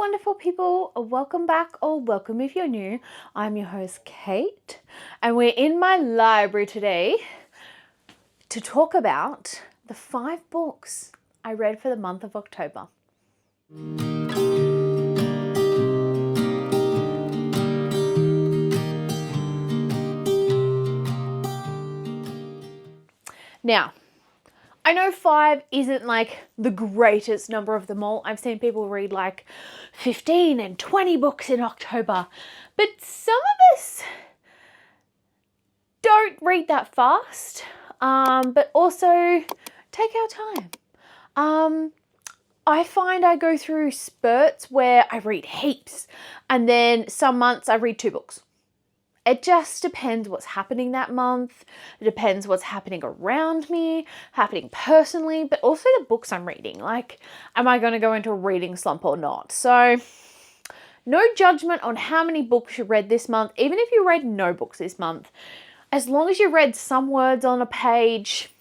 wonderful people, welcome back or welcome if you're new. I'm your host Kate and we're in my library today to talk about the 5 books I read for the month of October. Now, I know 5 isn't like the greatest number of them all. I've seen people read like 15 and 20 books in October, but some of us don't read that fast, but also take our time. I find I go through spurts where I read heaps and then some months I read 2 books. It just depends what's happening that month. It depends what's happening around me, happening personally, but also the books I'm reading. Like, am I going to go into a reading slump or not? So, no judgment on how many books you read this month, even if you read no books this month. As long as you read some words on a page,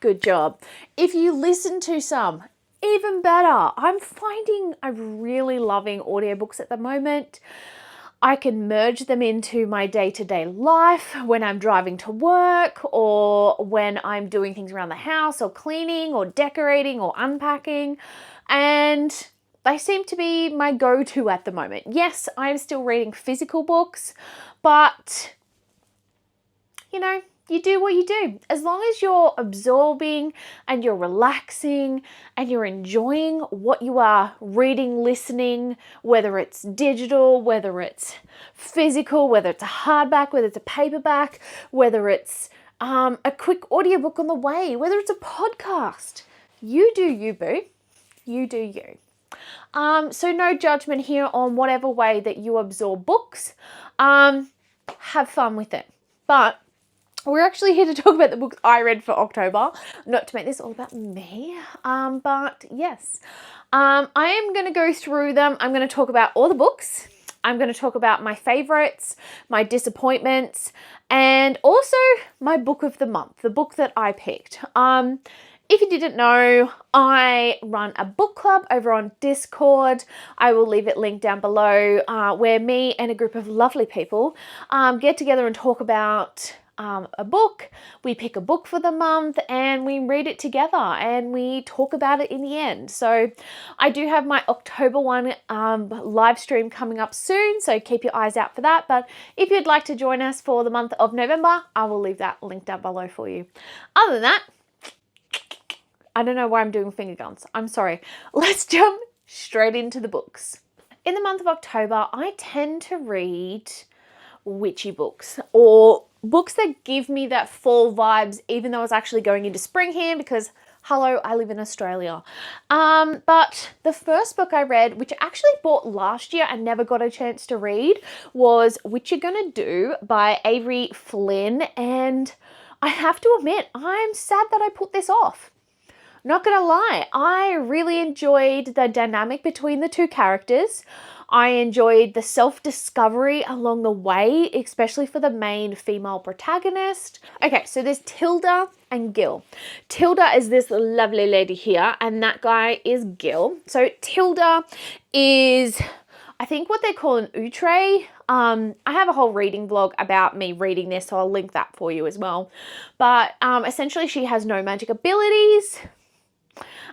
good job. If you listen to some, even better. I'm finding I'm really loving audiobooks at the moment. I can merge them into my day-to-day life when I'm driving to work or when I'm doing things around the house or cleaning or decorating or unpacking. And they seem to be my go-to at the moment. Yes, I'm still reading physical books, but you know, you do what you do. As long as you're absorbing and you're relaxing and you're enjoying what you are reading, listening, whether it's digital, whether it's physical, whether it's a hardback, whether it's a paperback, whether it's a quick audiobook on the way, whether it's a podcast. You do you, boo. You do you. So no judgment here on whatever way that you absorb books. Have fun with it. But we're actually here to talk about the books I read for October, not to make this all about me, but yes. I am going to go through them. I'm going to talk about all the books. I'm going to talk about my favorites, my disappointments, and also my book of the month, the book that I picked. If you didn't know, I run a book club over on Discord. I will leave it linked down below, where me and a group of lovely people get together and talk about a book. We pick a book for the month and we read it together and we talk about it in the end. So I do have my October one live stream coming up soon, so keep your eyes out for that. But if you'd like to join us for the month of November, I will leave that link down below for you. Other than that, I don't know why I'm doing finger guns. I'm sorry. Let's jump straight into the books. In the month of October, I tend to read witchy books or books that give me that fall vibes, even though it's actually going into spring here because, hello, I live in Australia. But the first book I read, which I actually bought last year and never got a chance to read, was Which You Gonna Do by Avery Flynn. And I have to admit, I'm sad that I put this off. Not gonna lie, I really enjoyed the dynamic between the 2 characters. I enjoyed the self-discovery along the way, especially for the main female protagonist. Okay, so there's Tilda and Gil. Tilda is this lovely lady here, and that guy is Gil. So Tilda is, I think, what they call an outre. I have a whole reading vlog about me reading this, so I'll link that for you as well. But essentially she has no magic abilities.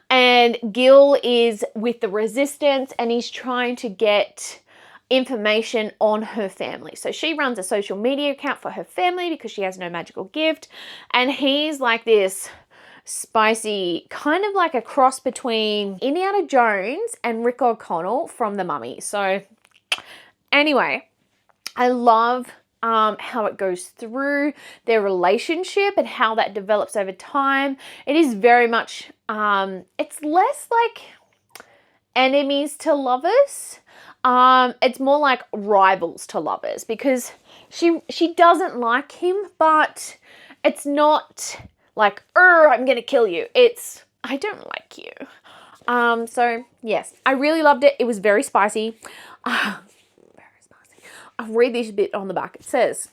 And Gil is with the resistance and he's trying to get information on her family. So she runs a social media account for her family because she has no magical gift. And he's like this spicy, kind of like a cross between Indiana Jones and Rick O'Connell from The Mummy. So anyway, I love how it goes through their relationship and how that develops over time. It is very much, it's less like enemies to lovers. It's more like rivals to lovers because she doesn't like him, but it's not like, I'm gonna kill you. It's, I don't like you. So yes, I really loved it. It was very spicy. I'll read this bit on the back. It says,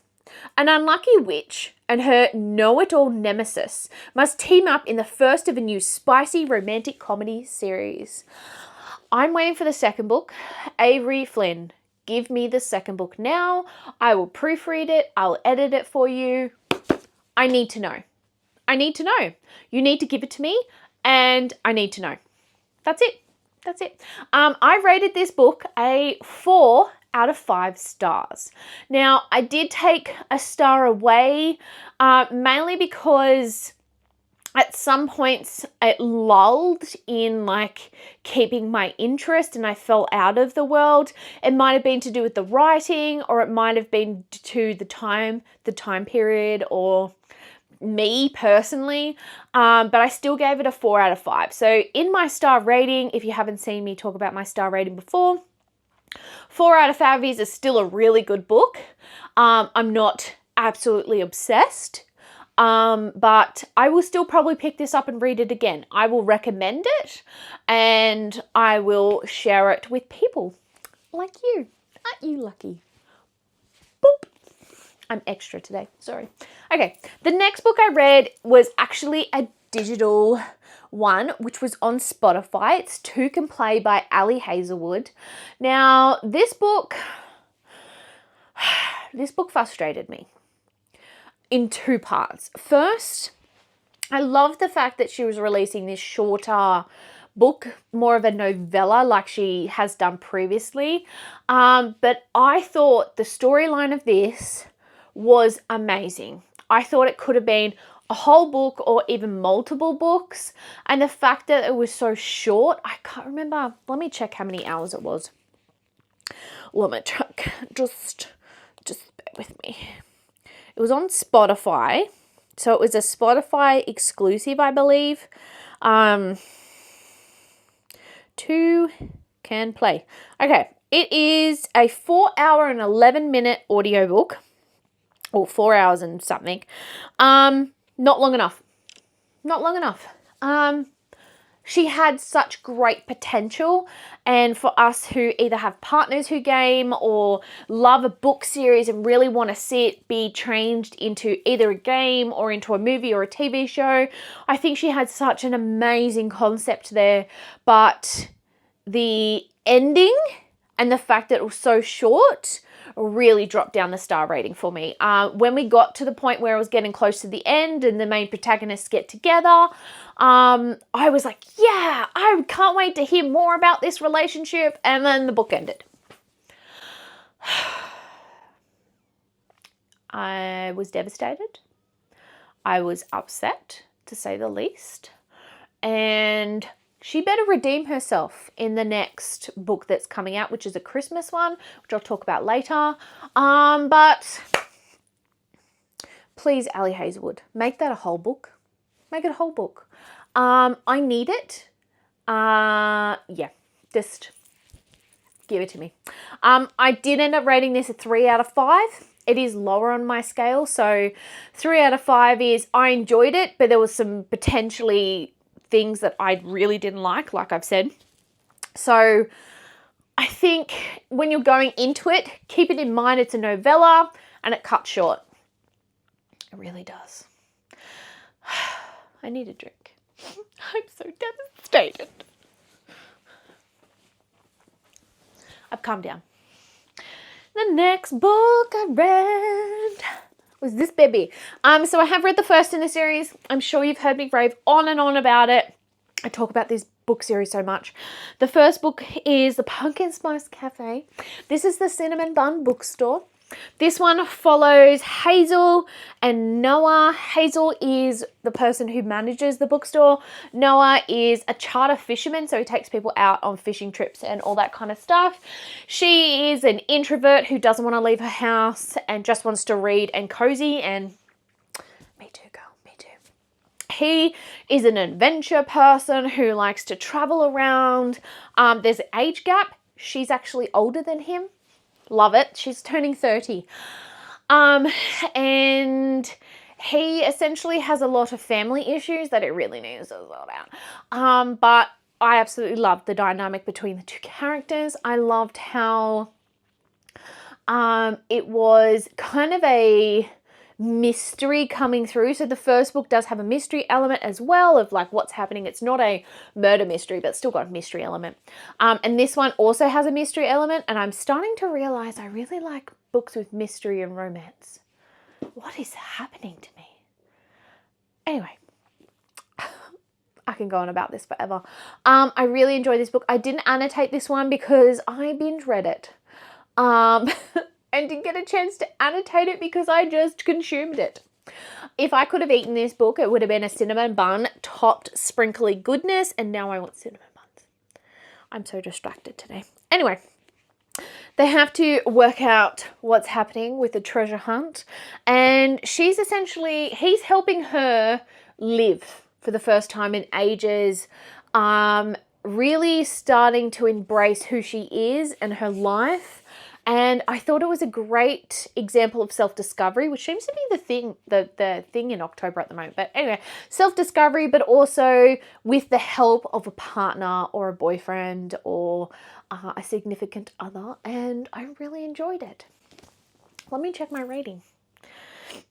an unlucky witch and her know-it-all nemesis must team up in the first of a new spicy romantic comedy series. I'm waiting for the second book. Avery Flynn, give me the second book now. I will proofread it. I'll edit it for you. I need to know. I need to know. You need to give it to me, and I need to know. That's it. That's it. I rated this book a 4 out of 5 stars. Now, I did take a star away, mainly because at some points it lulled in like keeping my interest and I fell out of the world. It might have been to do with the writing, or it might have been to the time period, or me personally, but I still gave it a 4 out of 5. So in my star rating, if you haven't seen me talk about my star rating before, 4 out of 5 is still a really good book. I'm not absolutely obsessed, but I will still probably pick this up and read it again. I will recommend it, and I will share it with people like you. Aren't you lucky? Boop. I'm extra today, sorry. Okay, the next book I read was actually a digital one, which was on Spotify. It's Two Can Play by Ali Hazelwood. Now, this book frustrated me in 2 parts. First, I love the fact that she was releasing this shorter book, more of a novella like she has done previously. But I thought the storyline of this was amazing. I thought it could have been a whole book or even multiple books. And the fact that it was so short, I can't remember. Let me check how many hours it was. Let me check. Just bear with me. It was on Spotify. So it was a Spotify exclusive, I believe. Two Can Play. Okay. It is a 4 hour and 11 minute audiobook. Or 4 hours and something. Not long enough. Not long enough. She had such great potential, and for us who either have partners who game or love a book series and really want to see it be changed into either a game or into a movie or a TV show, I think she had such an amazing concept there, but the ending and the fact that it was so short really dropped down the star rating for me. When we got to the point where I was getting close to the end and the main protagonists get together, I was like, yeah, I can't wait to hear more about this relationship. And then the book ended. I was devastated. I was upset, to say the least. And she better redeem herself in the next book that's coming out, which is a Christmas one, which I'll talk about later. But please, Ali Hazelwood, make that a whole book. Make it a whole book. I need it. Yeah, just give it to me. I did end up rating this a 3 out of 5. It is lower on my scale. So 3 out of 5 is I enjoyed it, but there was some potentially things that I really didn't like I've said. So I think when you're going into it, keep it in mind it's a novella and it cuts short. It really does. I need a drink. I'm so devastated. I've calmed down. The next book I read was this baby. So I have read the first in the series. I'm sure you've heard me rave on and on about it. I talk about this book series so much. The first book is The Pumpkin Spice Cafe. This is the Cinnamon Bun bookstore. This one follows Hazel and Noah. Hazel is the person who manages the bookstore. Noah is a charter fisherman, so he takes people out on fishing trips and all that kind of stuff. She is an introvert who doesn't want to leave her house and just wants to read and cozy, and me too, girl, me too. He is an adventure person who likes to travel around. There's an age gap. She's actually older than him. Love it. She's turning 30. And he essentially has a lot of family issues that he really needs to sort out. But I absolutely loved the dynamic between the two characters. I loved how it was kind of a mystery coming through. So the first book does have a mystery element as well of like what's happening. It's not a murder mystery, but it's still got a mystery element. And this one also has a mystery element, and I'm starting to realize I really like books with mystery and romance. What is happening to me? Anyway, I can go on about this forever. I really enjoyed this book. I didn't annotate this one because I binge read it. And didn't get a chance to annotate it because I just consumed it. If I could have eaten this book, it would have been a cinnamon bun topped sprinkly goodness, and now I want cinnamon buns. I'm so distracted today. Anyway, they have to work out what's happening with the treasure hunt, and he's helping her live for the first time in ages, really starting to embrace who she is and her life. And I thought it was a great example of self-discovery, which seems to be the thing in October at the moment. But anyway, self-discovery, but also with the help of a partner or a boyfriend or a significant other. And I really enjoyed it. Let me check my rating.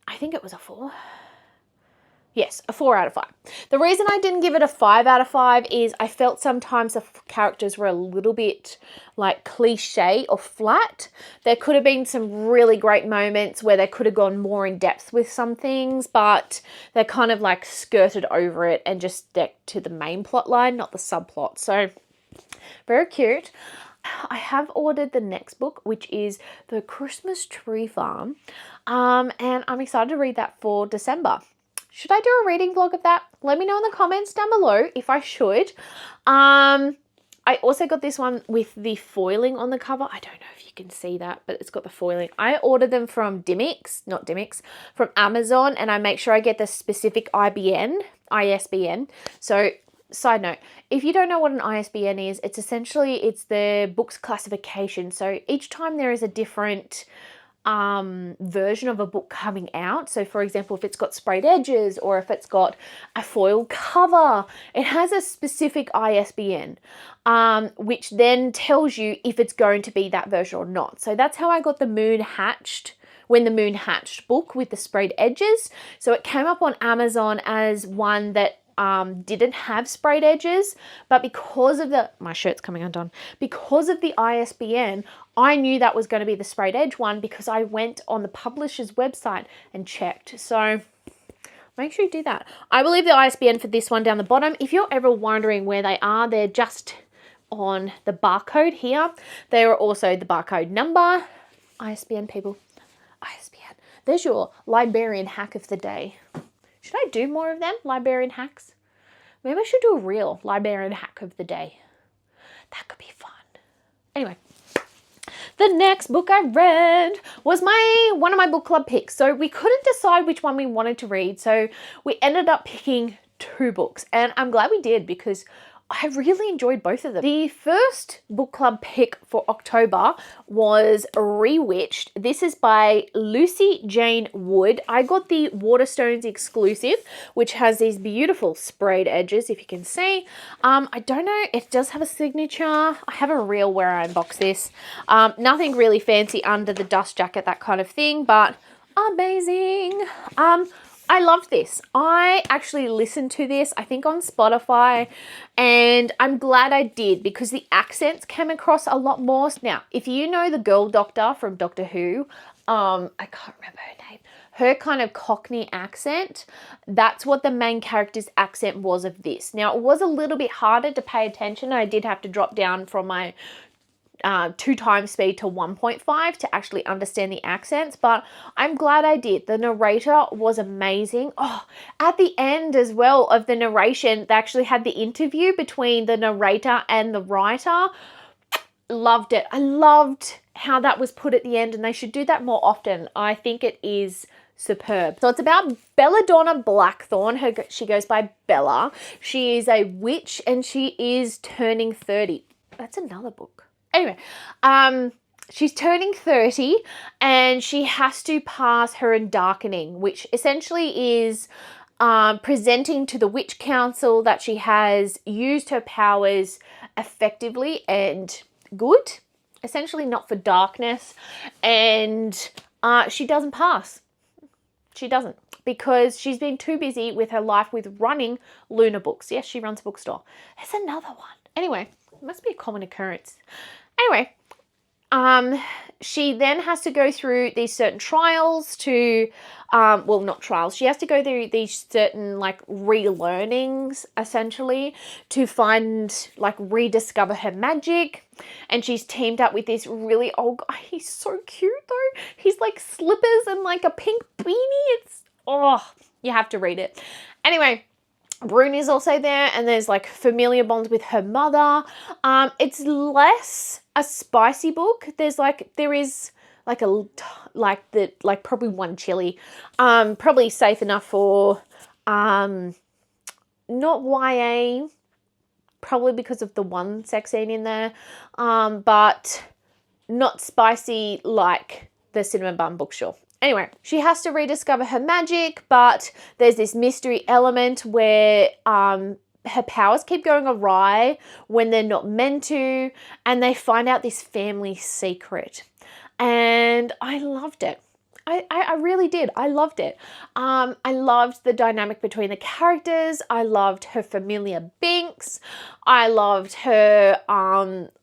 I think it was a 4. Yes, a 4 out of 5. The reason I didn't give it a 5 out of 5 is I felt sometimes the characters were a little bit like cliche or flat. There could have been some really great moments where they could have gone more in depth with some things, but they kind of like skirted over it and just stuck to the main plot line, not the subplot. So very cute. I have ordered the next book, which is The Christmas Tree Farm, and I'm excited to read that for December. Should I do a reading vlog of that? Let me know in the comments down below if I should. I also got this one with the foiling on the cover. I don't know if you can see that, but it's got the foiling. I ordered them from from Amazon, and I make sure I get the specific ISBN. So, side note, if you don't know what an ISBN is, it's the book's classification. So each time there is a different version of a book coming out. So for example, if it's got sprayed edges or if it's got a foil cover, it has a specific ISBN, which then tells you if it's going to be that version or not. So that's how I got the When the Moon Hatched book with the sprayed edges. So it came up on Amazon as one that didn't have sprayed edges, but because of my shirt's coming undone, because of the ISBN, I knew that was going to be the sprayed edge one because I went on the publisher's website and checked. So make sure you do that. I will leave the ISBN for this one down the bottom. If you're ever wondering where they are, they're just on the barcode here. They are also the barcode number. ISBN, people. ISBN. There's your librarian hack of the day. Should I do more of them? Librarian hacks? Maybe I should do a real librarian hack of the day. That could be fun. Anyway, the next book I read was one of my book club picks. So we couldn't decide which one we wanted to read. So we ended up picking 2 books. And I'm glad we did because I really enjoyed both of them. The first book club pick for October was Rewitched. This is by Lucy Jane Wood. I got the Waterstones exclusive, which has these beautiful sprayed edges, if you can see. I don't know, it does have a signature. I have a reel where I unbox this. Nothing really fancy under the dust jacket, that kind of thing, but amazing. I loved this. I actually listened to this, I think on Spotify, and I'm glad I did because the accents came across a lot more. Now, if you know the girl doctor from Doctor Who, I can't remember her name, her kind of Cockney accent, that's what the main character's accent was of this. Now, it was a little bit harder to pay attention. I did have to drop down from my 2 times speed to 1.5 to actually understand the accents, but I'm glad I did. The narrator was amazing. Oh, at the end as well of the narration, they actually had the interview between the narrator and the writer. Loved it. I loved how that was put at the end, and they should do that more often. I think it is superb. So it's about Belladonna Blackthorn. She goes by Bella. She is a witch and she is turning 30. That's another book. Anyway, she's turning 30 and she has to pass her Undarkening, which essentially is presenting to the Witch Council that she has used her powers effectively and good, essentially not for darkness, and she doesn't pass. she doesn't, because she's been too busy with her life with running Luna Books. Yes, she runs a bookstore. There's another one. Anyway, it must be a common occurrence. Anyway, she then has to go through these certain trials to, well, not trials. She has to go through these certain like relearnings essentially to find, like, rediscover her magic. And she's teamed up with this really old guy. He's so cute though. He's like slippers and like a pink beanie. It's, oh, you have to read it. Anyway, Brune is also there, and there's like familiar bonds with her mother. It's less a spicy book. There is probably one chili. Probably safe enough for not YA, probably because of the one sex scene in there, but not spicy like the Cinnamon Bun Bookstore. Anyway, she has to rediscover her magic, but there's this mystery element where her powers keep going awry when they're not meant to, and they find out this family secret. And I loved it. I really did. I loved it. I loved the dynamic between the characters. I loved her familiar Binks. I loved her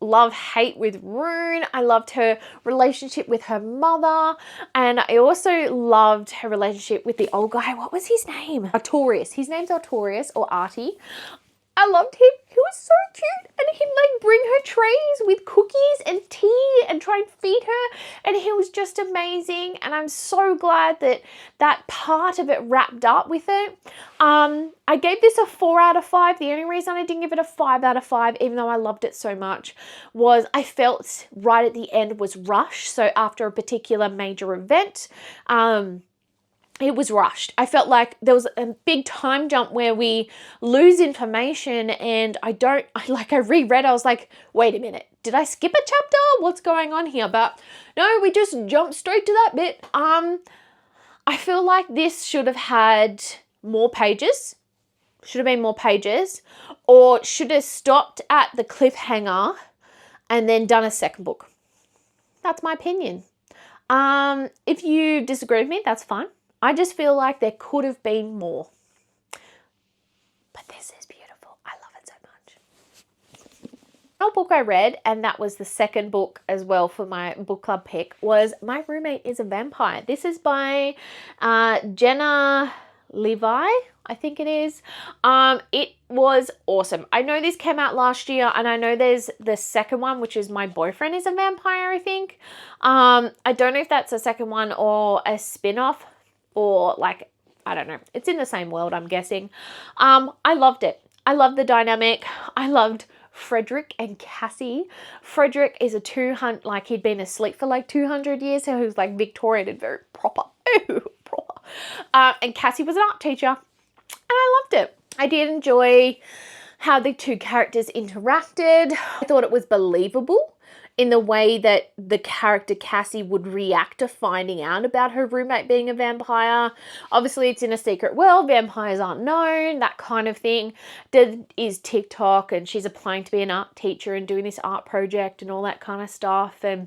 love-hate with Rune. I loved her relationship with her mother. And I also loved her relationship with the old guy. What was his name? Artorius. His name's Artorius, or Artie. I loved him. He was so cute, and he'd like bring her trays with cookies and tea and try and feed her, and he was just amazing. And I'm so glad that that part of it wrapped up with it. I gave this a 4 out of 5. The only reason I didn't give it a 5 out of 5, even though I loved it so much, was I felt right at the end was rushed. So after a particular major event, it was rushed. I felt like there was a big time jump where we lose information, and I reread, I was like, wait a minute, did I skip a chapter? What's going on here? But no, we just jumped straight to that bit. I feel like this should have had more pages, should have been more pages, or should have stopped at the cliffhanger and then done a second book. That's my opinion. If you disagree with me, that's fine. I just feel like there could have been more. But this is beautiful. I love it so much. Another book I read, and that was the second book as well for my book club pick, was My Roommate is a Vampire. This is by Jenna Levi, I think it is. It was awesome. I know this came out last year, and I know there's the second one, which is My Boyfriend is a Vampire, I think. I don't know if that's a second one or a spin-off, or like, I don't know. It's in the same world, I'm guessing. I loved it. I loved the dynamic. I loved Frederick and Cassie. Frederick is a 200, like he'd been asleep for like 200 years, so he was like Victorian and very proper. Ooh, proper. And Cassie was an art teacher, and I loved it. I did enjoy how the two characters interacted. I thought it was believable in the way that the character Cassie would react to finding out about her roommate being a vampire. Obviously, it's in a secret world. Vampires aren't known, that kind of thing. There is TikTok, and she's applying to be an art teacher and doing this art project and all that kind of stuff. And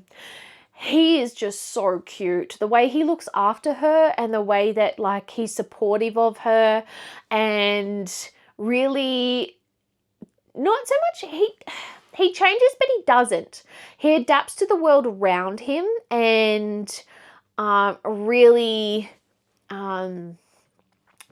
he is just so cute. The way he looks after her, and the way that like he's supportive of her, and really not so much he changes, but he doesn't. He adapts to the world around him, and really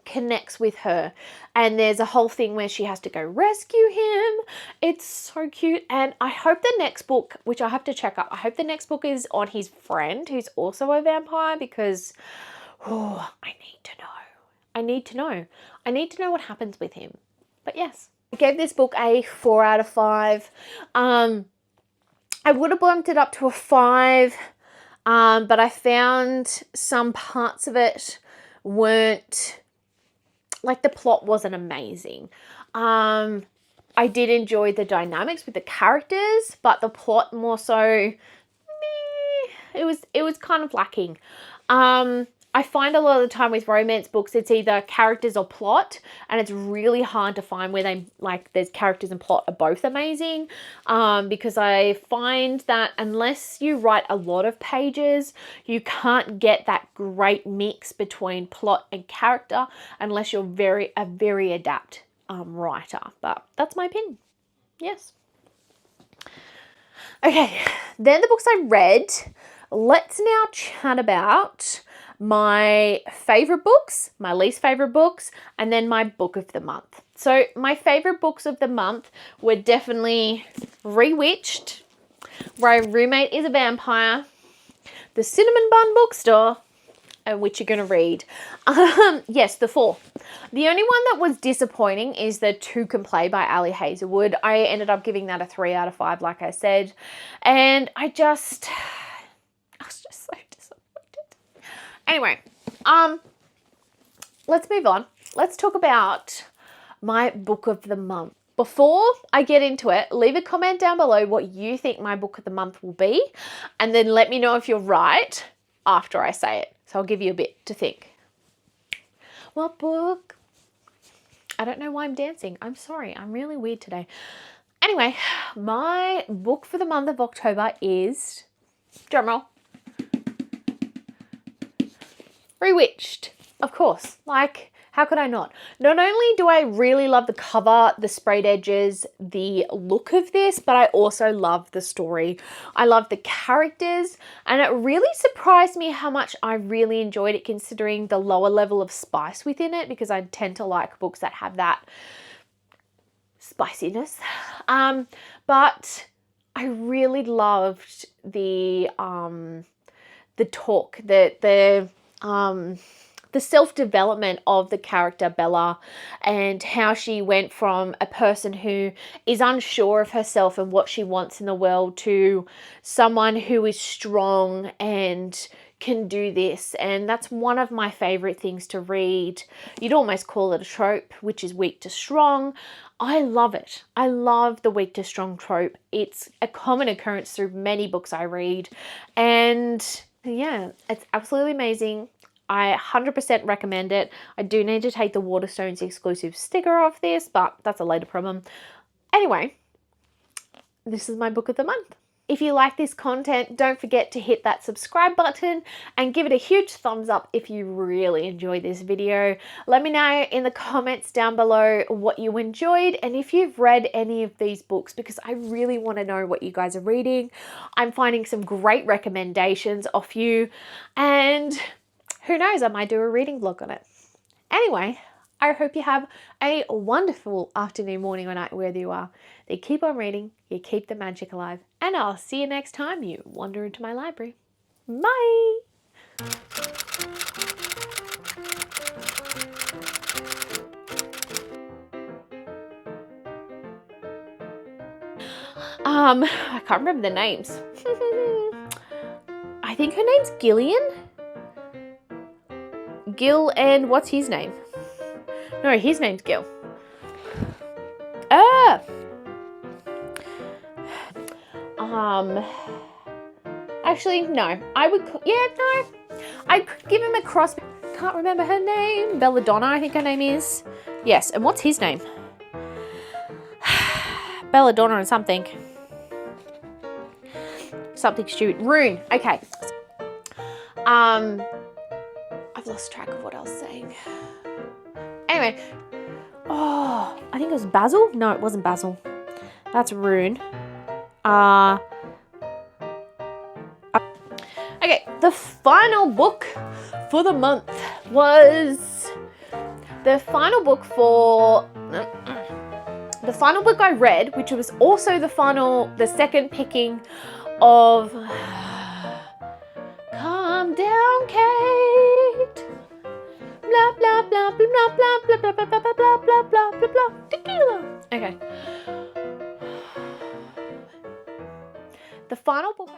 connects with her. And there's a whole thing where she has to go rescue him. It's so cute. And I hope the next book, which I have to check up, I hope the next book is on his friend who's also a vampire, because I need to know. I need to know. I need to know what happens with him. But yes. I gave this book a 4 out of 5. I would have bumped it up to a 5, but I found some parts of it weren't, like the plot wasn't amazing. I did enjoy the dynamics with the characters, but the plot more so, it was kind of lacking. I find a lot of the time with romance books, it's either characters or plot, and it's really hard to find where they, like, there's characters and plot are both amazing, because I find that unless you write a lot of pages, you can't get that great mix between plot and character unless you're a very adept writer. But that's my opinion. Yes. Okay, then the books I read. Let's now chat about my favorite books, my least favorite books, and then my book of the month. So my favorite books of the month were definitely Rewitched, My Roommate is a Vampire, The Cinnamon Bun Bookstore, and which you're going to read. Yes, the 4. The only one that was disappointing is the Two Can Play by Ali Hazelwood. I ended up giving that a 3 out of 5, like I said. And I was just so disappointed. Anyway, let's move on. Let's talk about my book of the month. Before I get into it, leave a comment down below what you think my book of the month will be, and then let me know if you're right after I say it. So I'll give you a bit to think. What book? I don't know why I'm dancing. I'm sorry. I'm really weird today. Anyway, my book for the month of October is, drumroll, Rewitched. Of course. Like, how could I not? Not only do I really love the cover, the sprayed edges, the look of this, but I also love the story. I love the characters, and it really surprised me how much I really enjoyed it considering the lower level of spice within it, because I tend to like books that have that spiciness. But I really loved the talk, the self-development of the character Bella, and how she went from a person who is unsure of herself and what she wants in the world to someone who is strong and can do this. And that's one of my favorite things to read. You'd almost call it a trope, which is weak to strong. I love it. I love the weak to strong trope. It's a common occurrence through many books I read, and yeah, it's absolutely amazing. I 100% recommend it. I do need to take the Waterstones exclusive sticker off this, but that's a later problem. Anyway, this is my book of the month. If you like this content, don't forget to hit that subscribe button and give it a huge thumbs up if you really enjoyed this video. Let me know in the comments down below what you enjoyed and if you've read any of these books, because I really want to know what you guys are reading. I'm finding some great recommendations off you, and who knows, I might do a reading vlog on it. Anyway, I hope you have a wonderful afternoon, morning, or night, wherever you are. Then keep on reading, you keep the magic alive, and I'll see you next time you wander into my library. Bye! I can't remember the names. I think her name's Gillian. Gil, and what's his name? No, his name's Gil. Actually, no. I could give him a cross. Can't remember her name. Belladonna, I think her name is. Yes, and what's his name? Belladonna and something. Something stupid. Rune. Okay. I've lost track of what I was saying. Anyway. Oh, I think it was Basil. No, it wasn't Basil. That's Rune. Okay, the final book for the month was the final book I read, which was also the second picking of Calm Down, Kate. Blah blah blah blah blah blah blah blah blah blah blah blah blah blah blah. Tequila. Okay. The final book.